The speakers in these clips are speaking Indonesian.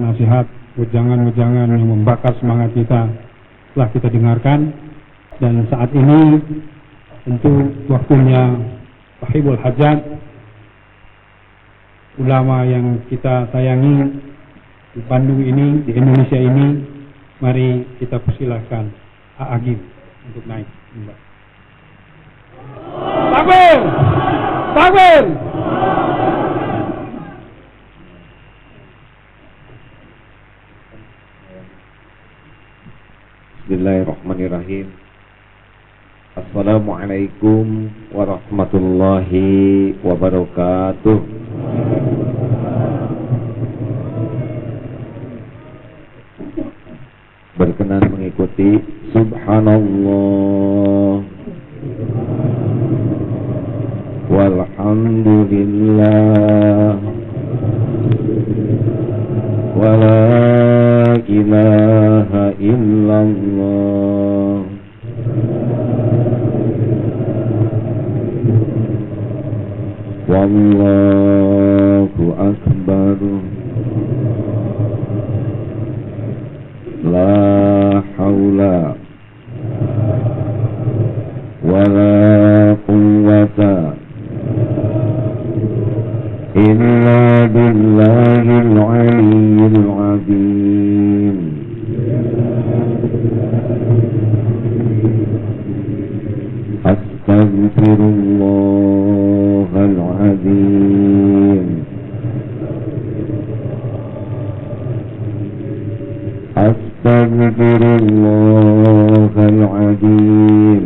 Nasihat, wejangan-wejangan yang membakar semangat kita telah kita dengarkan, dan saat ini tentu waktunya sahibul hajat, ulama yang kita sayangi di Bandung ini, di Indonesia ini. Mari kita persilahkan Agim untuk naik. Takbir! Takbir! Bismillahirrahmanirrahim. Assalamualaikum warahmatullahi wabarakatuh. Berkenan mengikuti Subhanallah walhamdulillah wala ilaha illallah wallahu akbar la haula wala quwwata illa billahil aliyyil azim. Astaghfirullahal azim. Astaghfirullahal azim.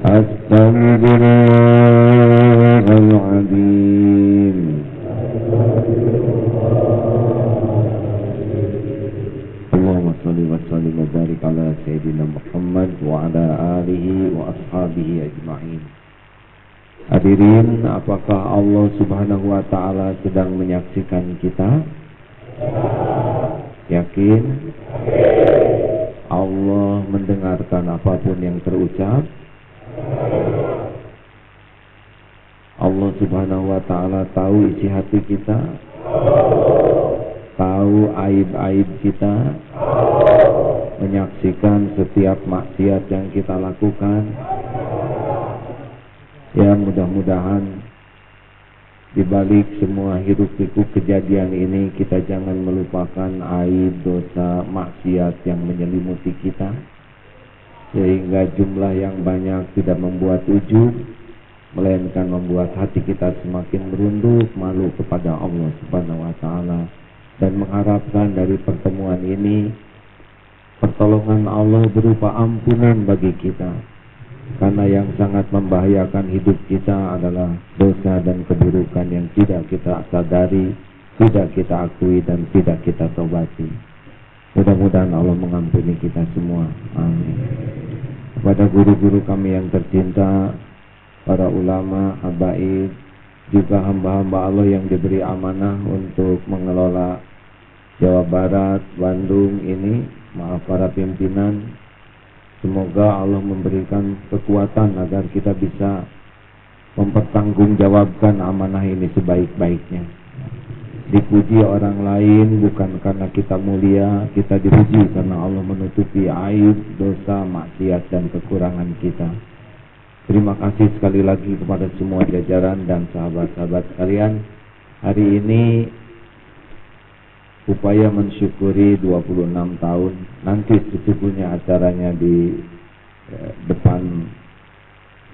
Astaghfirullahal azim. Allahumma shalli wa sallim wa barik ala sayyidina Muhammad wa ala alihi wa ashabihi ajma'in. Hadirin, apakah Allah Subhanahu wa ta'ala sedang menyaksikan kita? Yakin? Allah mendengarkan apapun yang terucap. Allah Subhanahu wa ta'ala tahu isi hati kita, tahu aib-aib kita, menyaksikan setiap maksiat yang kita lakukan. Ya, mudah-mudahan di balik semua hiruk-pikuk kejadian ini kita jangan melupakan aib, dosa, maksiat yang menyelimuti kita, sehingga jumlah yang banyak tidak membuat ujub, melainkan membuat hati kita semakin merunduk malu kepada Allah Subhanahu wa ta'ala, dan mengharapkan dari pertemuan ini pertolongan Allah berupa ampunan bagi kita, karena yang sangat membahayakan hidup kita adalah dosa dan keburukan yang tidak kita sadari, tidak kita akui, dan tidak kita tobati. Mudah-mudahan Allah mengampuni kita semua. Amin. Kepada guru-guru kami yang tercinta, para ulama, habaib, juga hamba-hamba Allah yang diberi amanah untuk mengelola Jawa Barat, Bandung ini, maaf para pimpinan, semoga Allah memberikan kekuatan agar kita bisa mempertanggungjawabkan amanah ini sebaik-baiknya. Dipuji orang lain bukan karena kita mulia, kita dipuji karena Allah menutupi aib, dosa, maksiat, dan kekurangan kita. Terima kasih sekali lagi kepada semua jajaran dan sahabat-sahabat sekalian. Hari ini upaya mensyukuri 26 tahun. Nanti sesungguhnya acaranya di depan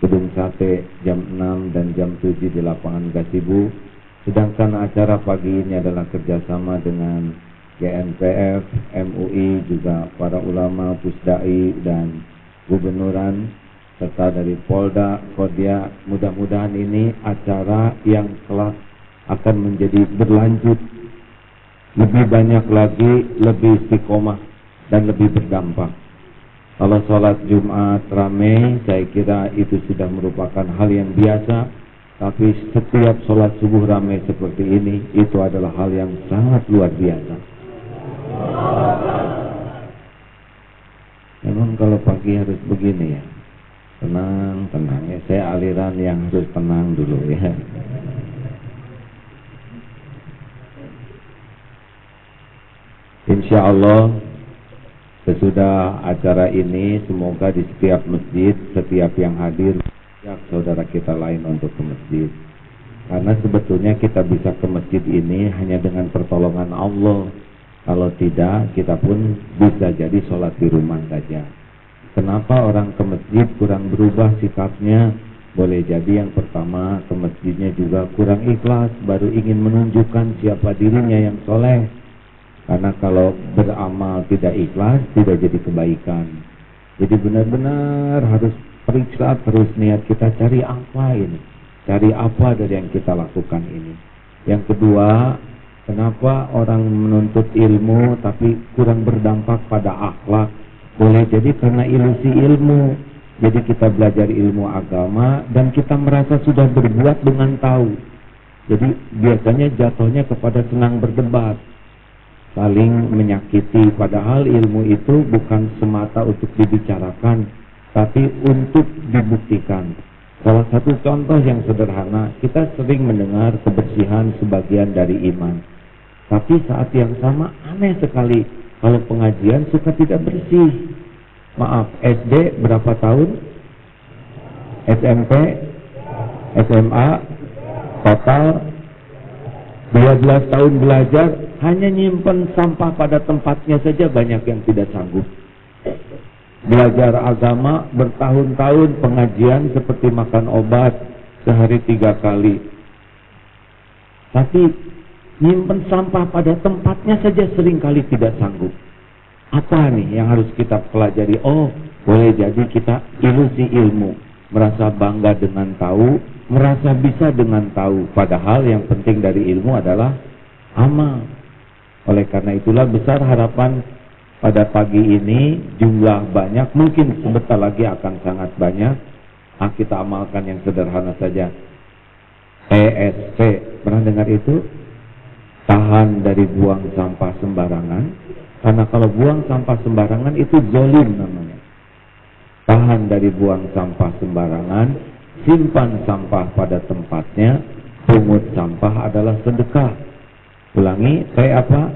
Gedung Sate jam 6 dan jam 7 di lapangan Gasibu. Sedangkan acara pagi ini adalah kerjasama dengan GNPF, MUI, juga para ulama, Pusdai, dan gubernuran, serta dari Polda, Kodia. Mudah-mudahan ini acara yang kelak akan menjadi berlanjut, lebih banyak lagi, lebih istiqomah, dan lebih berdampak. Kalau sholat Jumat ramai, saya kira itu sudah merupakan hal yang biasa. Tapi setiap sholat subuh ramai seperti ini, itu adalah hal yang sangat luar biasa. Memang kalau pagi harus begini ya, tenang ya. Saya aliran yang harus tenang dulu ya. Insya Allah sesudah acara ini semoga di setiap masjid, setiap yang hadir, setiap saudara kita lain untuk ke masjid. Karena sebetulnya kita bisa ke masjid ini hanya dengan pertolongan Allah. Kalau tidak, kita pun bisa jadi sholat di rumah saja. Kenapa orang ke masjid kurang berubah sikapnya? Boleh jadi yang pertama, ke masjidnya juga kurang ikhlas, baru ingin menunjukkan siapa dirinya yang soleh. Karena kalau beramal tidak ikhlas, tidak jadi kebaikan. Jadi benar-benar harus periksa terus niat kita, cari apa ini, cari apa dari yang kita lakukan ini. Yang kedua, kenapa orang menuntut ilmu tapi kurang berdampak pada akhlak? Boleh jadi karena ilusi ilmu. Jadi kita belajar ilmu agama dan kita merasa sudah berbuat dengan tahu. Jadi biasanya jatuhnya kepada senang berdebat, saling menyakiti. Padahal ilmu itu bukan semata untuk dibicarakan, tapi untuk dibuktikan. Salah satu contoh yang sederhana, kita sering mendengar kebersihan sebagian dari iman. Tapi saat yang sama aneh sekali kalau pengajian suka tidak bersih. Maaf, SD berapa tahun? SMP? SMA? Total 12 tahun belajar, hanya nyimpen sampah pada tempatnya saja banyak yang tidak sanggup. Belajar agama bertahun-tahun, pengajian seperti makan obat sehari 3 kali. Tapi nyimpen sampah pada tempatnya saja seringkali tidak sanggup. Apa nih yang harus kita pelajari? Oh, boleh jadi kita ilusi ilmu, merasa bangga dengan tahu, merasa bisa dengan tahu. Padahal yang penting dari ilmu adalah amal. Oleh karena itulah besar harapan pada pagi ini, jumlah banyak, mungkin sebentar lagi akan sangat banyak. Kita amalkan yang sederhana saja. TSP, pernah dengar itu? Tahan dari buang sampah sembarangan. Karena kalau buang sampah sembarangan itu zolim namanya. Tahan dari buang sampah sembarangan, simpan sampah pada tempatnya, pungut sampah adalah sedekah. Ulangi, saya apa?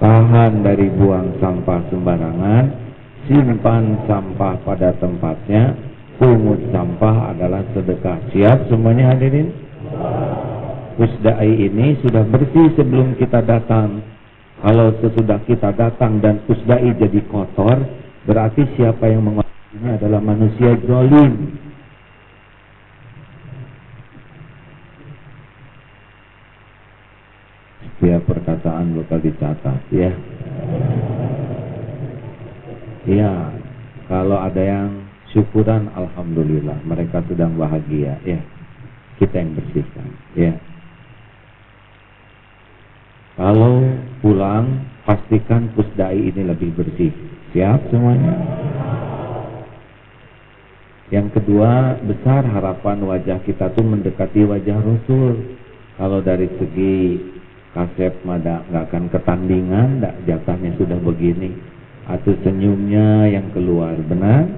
Tahan dari buang sampah sembarangan, simpan sampah pada tempatnya, pungut sampah adalah sedekah. Siap semuanya hadirin? Pusdai ini sudah bersih sebelum kita datang. Kalau sesudah kita datang dan pusdai jadi kotor, berarti siapa yang mengotorinya adalah manusia zalim. Setiap perkataan bakal dicatat, ya. Iya, kalau ada yang syukuran, alhamdulillah, mereka sedang bahagia, ya. Kita yang bersihkan, ya. Kalau pulang, pastikan pusdai ini lebih bersih. Siap semuanya? Yang kedua, besar harapan wajah kita tuh mendekati wajah Rasul. Kalau dari segi kasep mada nggak akan ketandingan, jatahnya sudah begini. Atau senyumnya yang keluar, benar?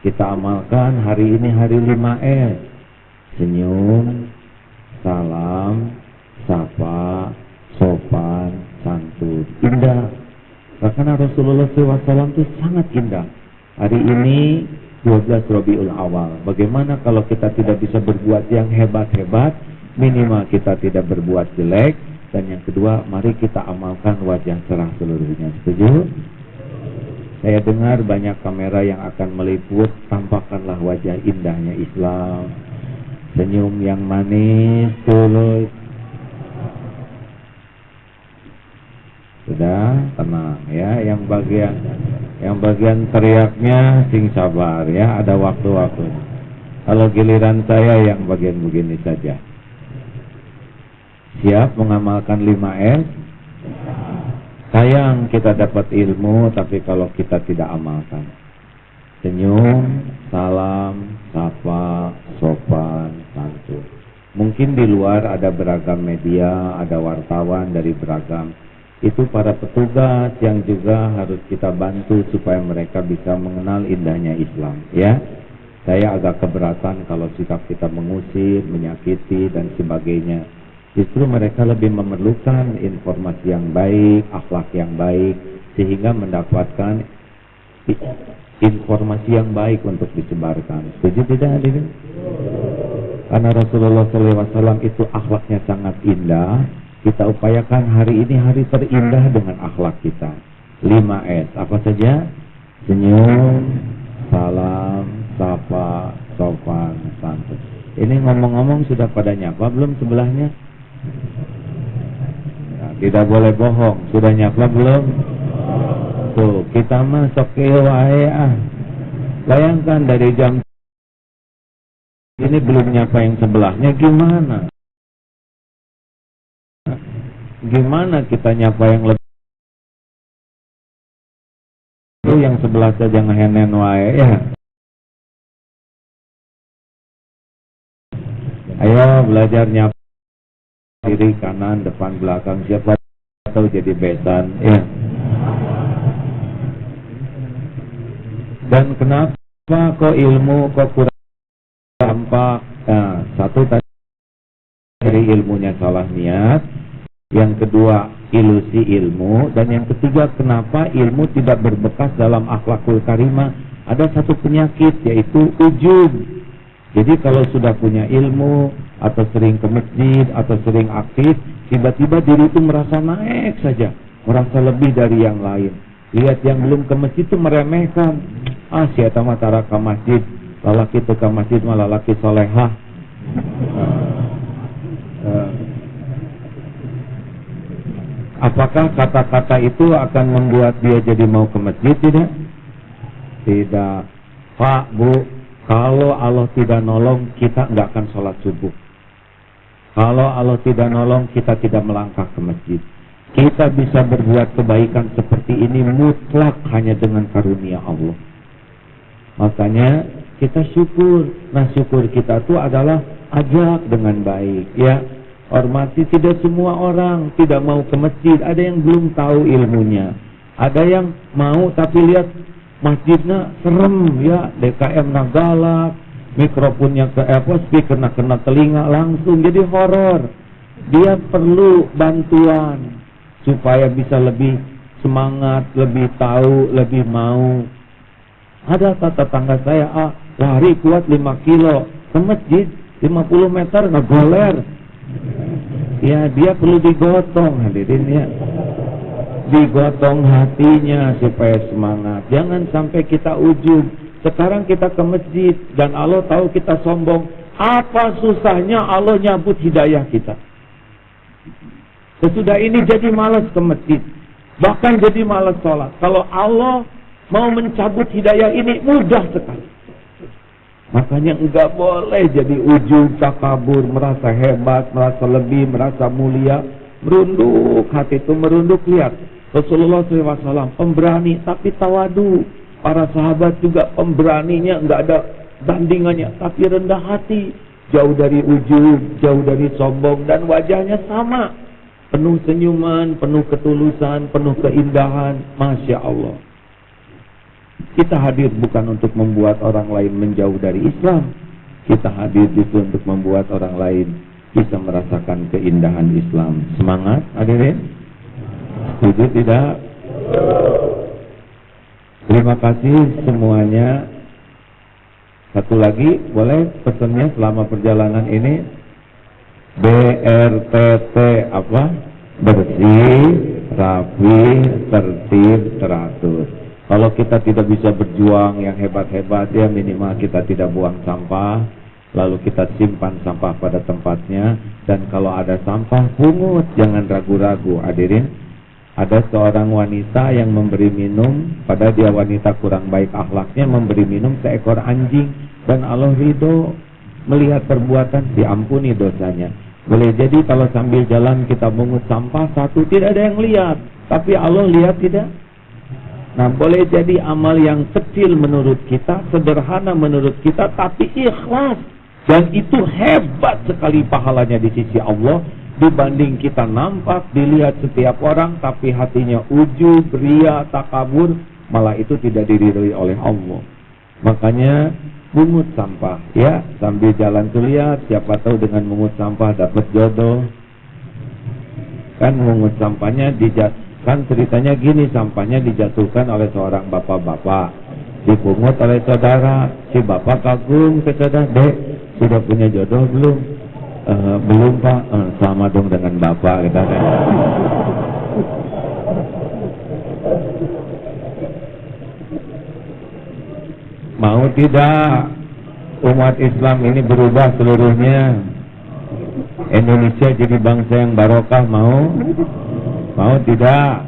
Kita amalkan hari ini hari 5S. Senyum, salam, sapa, sopan, santun, indah. Karena Rasulullah SAW itu sangat indah. Hari ini 12 Rabiul Awal. Bagaimana kalau kita tidak bisa berbuat yang hebat-hebat, minimal kita tidak berbuat jelek. Dan yang kedua, mari kita amalkan wajah cerah seluruhnya. Setuju? Saya dengar banyak kamera yang akan meliput, tampakkanlah wajah indahnya Islam. Senyum yang manis, tulus. Sudah, tenang ya. Yang bagian teriaknya sing sabar ya, ada waktu-waktu. Kalau giliran saya yang bagian begini saja. Siap mengamalkan 5S? Sayang kita dapat ilmu, tapi kalau kita tidak amalkan. Senyum, salam, sapa, sopan, santun. Mungkin di luar ada beragam media, ada wartawan dari beragam. Itu para petugas yang juga harus kita bantu supaya mereka bisa mengenal indahnya Islam, ya. Saya agak keberatan kalau sikap kita mengusir, menyakiti dan sebagainya. Justru mereka lebih memerlukan informasi yang baik, akhlak yang baik, sehingga mendapatkan informasi yang baik untuk disebarkan. Setuju tidak hadirin? Karena Rasulullah SAW itu akhlaknya sangat indah. Kita upayakan hari ini hari terindah dengan akhlak kita. 5S, apa saja? Senyum, salam, sapa, sopan, santun. Ini ngomong-ngomong sudah pada nyapa belum sebelahnya? Nah, tidak boleh bohong. Sudah nyapa belum? Tuh, kita mah sok wae ah. Bayangkan dari jam ini belum nyapa yang sebelahnya, gimana? Gimana kita nyapa yang lebih? Itu yang sebelah saja ngehenen wae ya. Ayo belajar nyapa kiri, kanan, depan, belakang, siapa tahu jadi besan ya. Dan kenapa kok ilmu kok kurang tampak? Nah, satu tadi dari ilmunya salah niat, yang kedua ilusi ilmu, dan yang ketiga kenapa ilmu tidak berbekas dalam akhlakul karimah. Ada satu penyakit yaitu ujub. Jadi kalau sudah punya ilmu atau sering ke masjid atau sering aktif, tiba-tiba diri itu merasa naik saja, merasa lebih dari yang lain. Lihat yang belum ke masjid itu meremehkan. Ah, si eta mah tara ka masjid, lalaki teu ka masjid mah lalaki solehah. Apakah kata-kata itu akan membuat dia jadi mau ke masjid? Tidak. Tidak. Pak, Bu, kalau Allah tidak nolong, kita nggak akan sholat subuh. Kalau Allah tidak nolong, kita tidak melangkah ke masjid. Kita bisa berbuat kebaikan seperti ini mutlak hanya dengan karunia Allah. Makanya kita syukur. Nah, syukur kita itu adalah ajak dengan baik, ya. Hormati. Tidak semua orang tidak mau ke masjid. Ada yang belum tahu ilmunya. Ada yang mau tapi lihat masjidnya serem, ya. DKM galak, mikrofonnya speaker kena telinga langsung jadi horor. Dia perlu bantuan supaya bisa lebih semangat, lebih tahu, lebih mau. Ada tetangga saya, lari kuat 5 kilo ke masjid 50 meter ngegoler. Ya, dia perlu digotong hadirin ya. Digotong hatinya supaya semangat. Jangan sampai kita ujub. Sekarang kita ke masjid dan Allah tahu kita sombong. Apa susahnya Allah nyabut hidayah kita? Sesudah ini jadi malas ke masjid, bahkan jadi malas sholat. Kalau Allah mau mencabut hidayah ini mudah sekali. Makanya enggak boleh jadi ujub, takabur, merasa hebat, merasa lebih, merasa mulia. Merunduk, hati itu merunduk. Lihat Rasulullah SAW pemberani tapi tawadu. Para sahabat juga pemberaninya enggak ada bandingannya, tapi rendah hati, jauh dari ujub, jauh dari sombong, dan wajahnya sama, penuh senyuman, penuh ketulusan, penuh keindahan. Masya Allah. Kita hadir bukan untuk membuat orang lain menjauh dari Islam. Kita hadir itu untuk membuat orang lain bisa merasakan keindahan Islam. Semangat hadirin. Setuju tidak? Terima kasih semuanya. Satu lagi boleh pesannya selama perjalanan ini? BRTT apa? Bersih, rapi, tertib, teratur. Kalau kita tidak bisa berjuang yang hebat-hebat, ya minimal kita tidak buang sampah, lalu kita simpan sampah pada tempatnya. Dan kalau ada sampah, pungut, jangan ragu-ragu. Hadirin, ada seorang wanita yang memberi minum, pada dia wanita kurang baik akhlaknya, memberi minum seekor anjing, dan Allah ridho melihat perbuatan, diampuni dosanya. Boleh jadi kalau sambil jalan kita pungut sampah satu, tidak ada yang lihat, tapi Allah lihat tidak? Nah, boleh jadi amal yang kecil menurut kita, sederhana menurut kita, tapi ikhlas. Dan itu hebat sekali pahalanya di sisi Allah, dibanding kita nampak, dilihat setiap orang, tapi hatinya ujub, ria, takabur, malah itu tidak diridhoi oleh Allah. Makanya pungut sampah, ya, sambil jalan tuh lihat, siapa tahu dengan mengut sampah dapat jodoh, Kan mengut sampahnya kan ceritanya gini, sampahnya dijatuhkan oleh seorang bapak-bapak, dipungut oleh saudara. Si bapak kagum ke saudara, "Dek, sudah punya jodoh belum?" Belum Pak." "Sama dong dengan bapak," kata saya. Mau tidak umat Islam ini berubah seluruhnya, Indonesia jadi bangsa yang barokah? Mau tidak?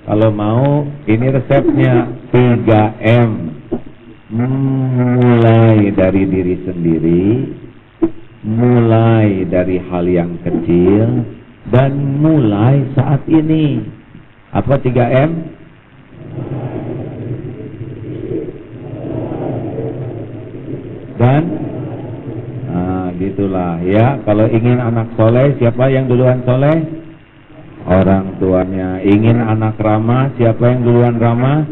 Kalau mau, ini resepnya 3M. Mulai dari diri sendiri, mulai dari hal yang kecil, dan mulai saat ini. Apa 3M? Dan gitulah ya. Kalau ingin anak soleh, siapa yang duluan soleh? Orang tuanya. Ingin anak ramah, siapa yang duluan ramah?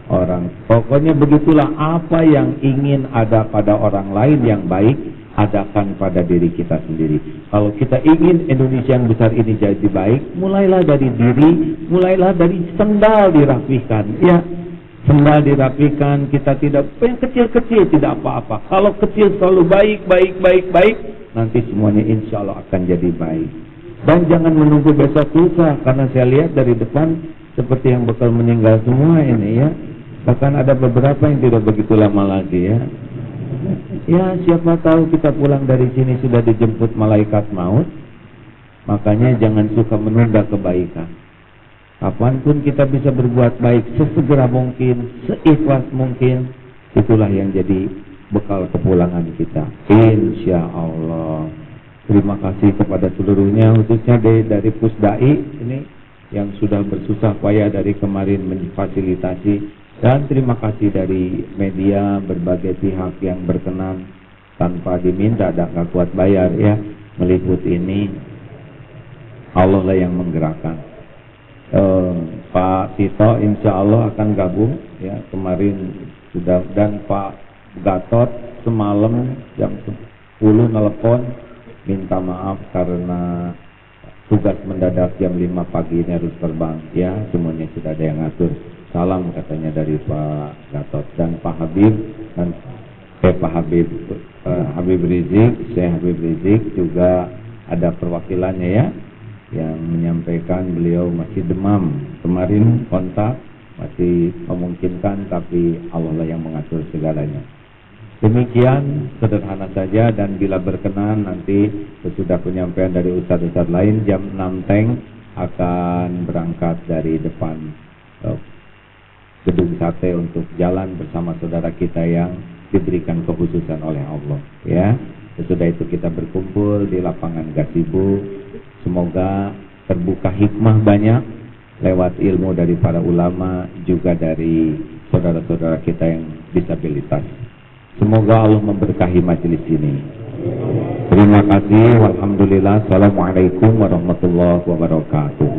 Orang. Pokoknya begitulah, apa yang ingin ada pada orang lain yang baik, adakan pada diri kita sendiri. Kalau kita ingin Indonesia yang besar ini jadi baik, mulailah dari diri, mulailah dari sendal dirapikan, ya. Sendal dirapikan, kita tidak, yang kecil-kecil tidak apa-apa. Kalau kecil selalu baik, nanti semuanya insya Allah akan jadi baik. Dan jangan menunggu besok lusa, karena saya lihat dari depan seperti yang bakal meninggal semua ini ya. Bahkan ada beberapa yang tidak begitu lama lagi ya. Ya siapa tahu kita pulang dari sini sudah dijemput malaikat maut. Makanya jangan suka menunda kebaikan. Kapanpun kita bisa berbuat baik, sesegera mungkin, seikhlas mungkin, itulah yang jadi bekal kepulangan kita, insya Allah. Terima kasih kepada seluruhnya, khususnya dari Pusdai ini yang sudah bersusah payah dari kemarin memfasilitasi, dan terima kasih dari media berbagai pihak yang berkenan tanpa diminta dan gak kuat bayar ya meliput ini. Allah lah yang menggerakkan. Pak Tito insya Allah akan gabung ya, kemarin sudah, dan Pak Gatot semalam jam 10 nelpon minta maaf karena tugas mendadak jam 5 pagi ini harus terbang ya, semuanya sudah ada yang ngatur. Salam katanya dari Pak Gatot dan Pak Habib dan Pak Habib Rizik, Syekh Habib Rizik juga ada perwakilannya ya, yang menyampaikan beliau masih demam. Kemarin kontak masih memungkinkan, tapi Allah lah yang mengatur segalanya. Demikian sederhana saja, dan bila berkenan nanti sesudah penyampaian dari ustadz-ustadz lain jam 6 teng akan berangkat dari depan gedung sate untuk jalan bersama saudara kita yang diberikan kekhususan oleh Allah ya. Sesudah itu kita berkumpul di lapangan gazebo. Semoga terbuka hikmah banyak lewat ilmu dari para ulama, juga dari saudara-saudara kita yang disabilitas. Semoga Allah memberkahi majelis ini. Terima kasih. Walhamdulillah. Assalamualaikum warahmatullahi wabarakatuh.